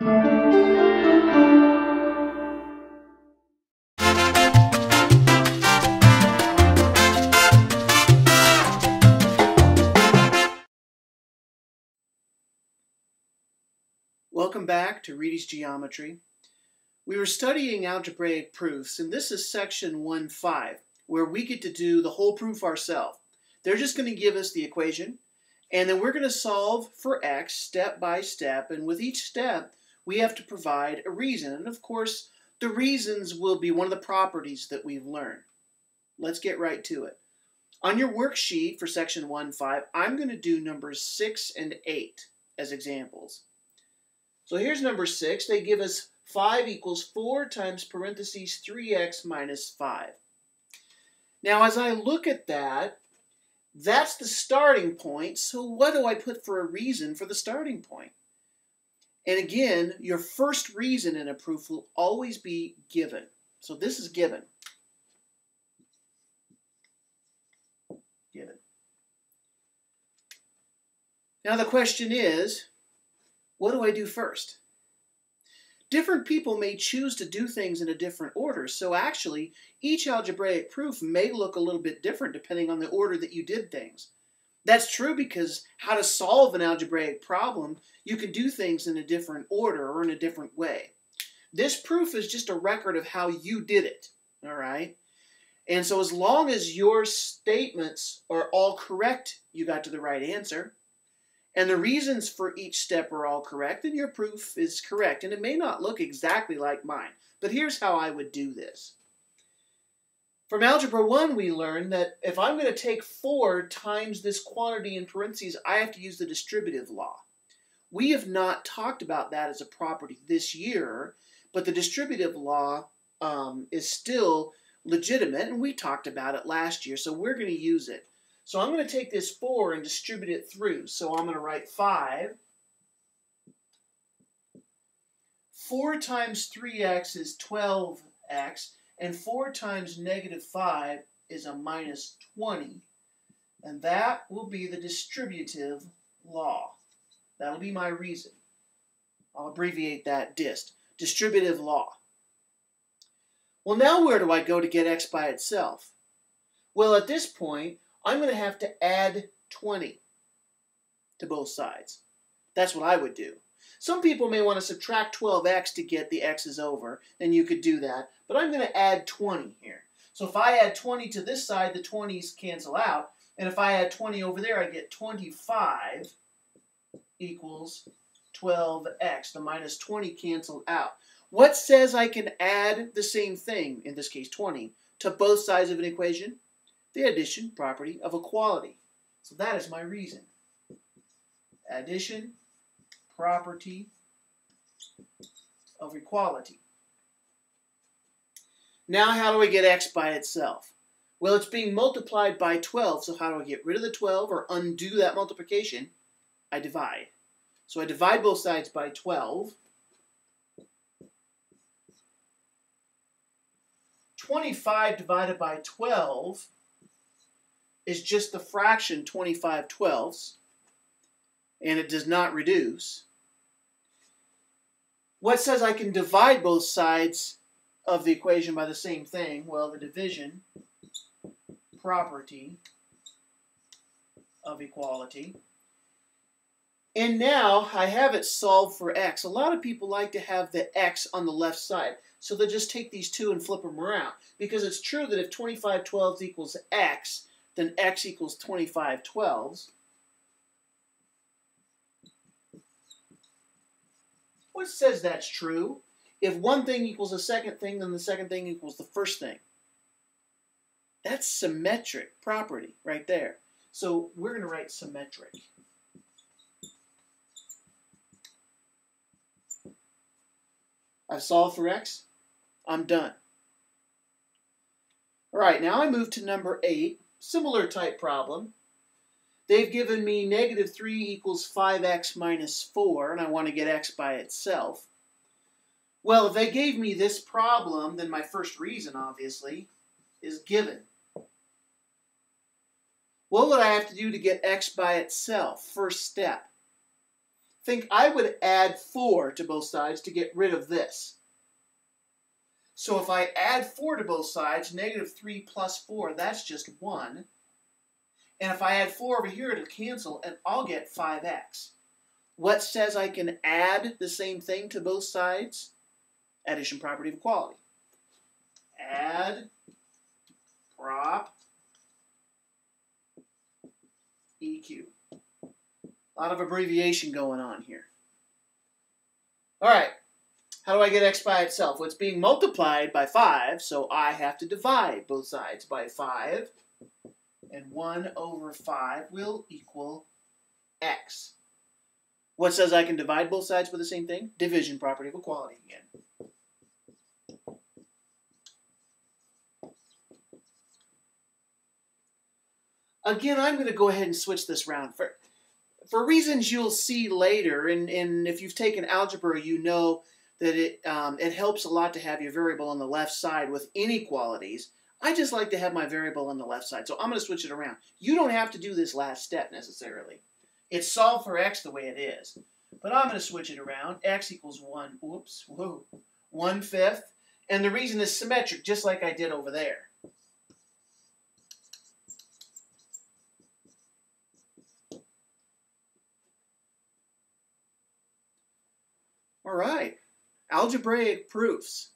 Welcome back to Reedy's Geometry. We were studying algebraic proofs, and this is section 1.5, where we get to do the whole proof ourselves. They're just going to give us the equation, and then we're going to solve for x step by step, and with each step, we have to provide a reason. And of course, the reasons will be one of the properties that we've learned. Let's get right to it. On your worksheet for section 1.5, I'm going to do numbers 6 and 8 as examples. So here's number 6. They give us 5 equals 4 times parentheses 3x minus 5. Now as I look at that, that's the starting point. So what do I put for a reason for the starting point? And again, your first reason in a proof will always be given. So this is given. Given. Now the question is, what do I do first? Different people may choose to do things in a different order, so actually each algebraic proof may look a little bit different depending on the order that you did things. That's true because how to solve an algebraic problem, you can do things in a different order or in a different way. This proof is just a record of how you did it, all right? And so as long as your statements are all correct, you got to the right answer. And the reasons for each step are all correct, then your proof is correct. And it may not look exactly like mine, but here's how I would do this. From Algebra 1, we learned that if I'm going to take 4 times this quantity in parentheses, I have to use the distributive law. We have not talked about that as a property this year, but the distributive law is still legitimate, and we talked about it last year, so we're going to use it. So I'm going to take this 4 and distribute it through. So I'm going to write 5. 4 times 3x is 12x, and 4 times negative 5 is a minus 20. And that will be the distributive law. That'll be my reason. I'll abbreviate that DIST. Distributive law. Well, now where do I go to get x by itself? Well, at this point, I'm going to have to add 20 to both sides. That's what I would do. Some people may want to subtract 12x to get the x's over, and you could do that. But I'm going to add 20 here. So if I add 20 to this side, the 20s cancel out. And if I add 20 over there, I get 25 equals 12x. The minus 20 canceled out. What says I can add the same thing, in this case 20, to both sides of an equation? The addition property of equality. So that is my reason. Addition property of equality. Now how do I get x by itself? Well, it's being multiplied by 12, so how do I get rid of the 12 or undo that multiplication? I divide. So I divide both sides by 12. 25 divided by 12 is just the fraction 25/12, and it does not reduce. What says I can divide both sides of the equation by the same thing? Well, the division property of equality. And now I have it solved for x. A lot of people like to have the x on the left side, so they'll just take these two and flip them around. Because it's true that if 25/12 equals x, then x equals 25/12. What says that's true? If one thing equals a second thing, then the second thing equals the first thing. That's symmetric property right there. So we're going to write symmetric. I've solved for x. I'm done. All right, now I move to number 8. Similar type problem. They've given me negative 3 equals 5x minus 4, and I want to get x by itself. Well, if they gave me this problem, then my first reason, obviously, is given. What would I have to do to get x by itself? First step. think I would add 4 to both sides to get rid of this. So if I add 4 to both sides, negative 3 plus 4, that's just 1. And if I add 4 over here, it'll cancel, and I'll get 5x. What says I can add the same thing to both sides? Addition property of equality. Add prop EQ. A lot of abbreviation going on here. All right. How do I get x by itself? Well, it's being multiplied by 5, so I have to divide both sides by 5. And 1 over 5 will equal x. What says I can divide both sides with the same thing? Division property of equality again. Again, I'm going to go ahead and switch this around. For reasons you'll see later, and if you've taken algebra, you know that it helps a lot to have your variable on the left side with inequalities. I just like to have my variable on the left side, so I'm going to switch it around. You don't have to do this last step necessarily. It's solved for x the way it is. But I'm going to switch it around. X equals 1/5. And the reason is symmetric, just like I did over there. All right. Algebraic proofs.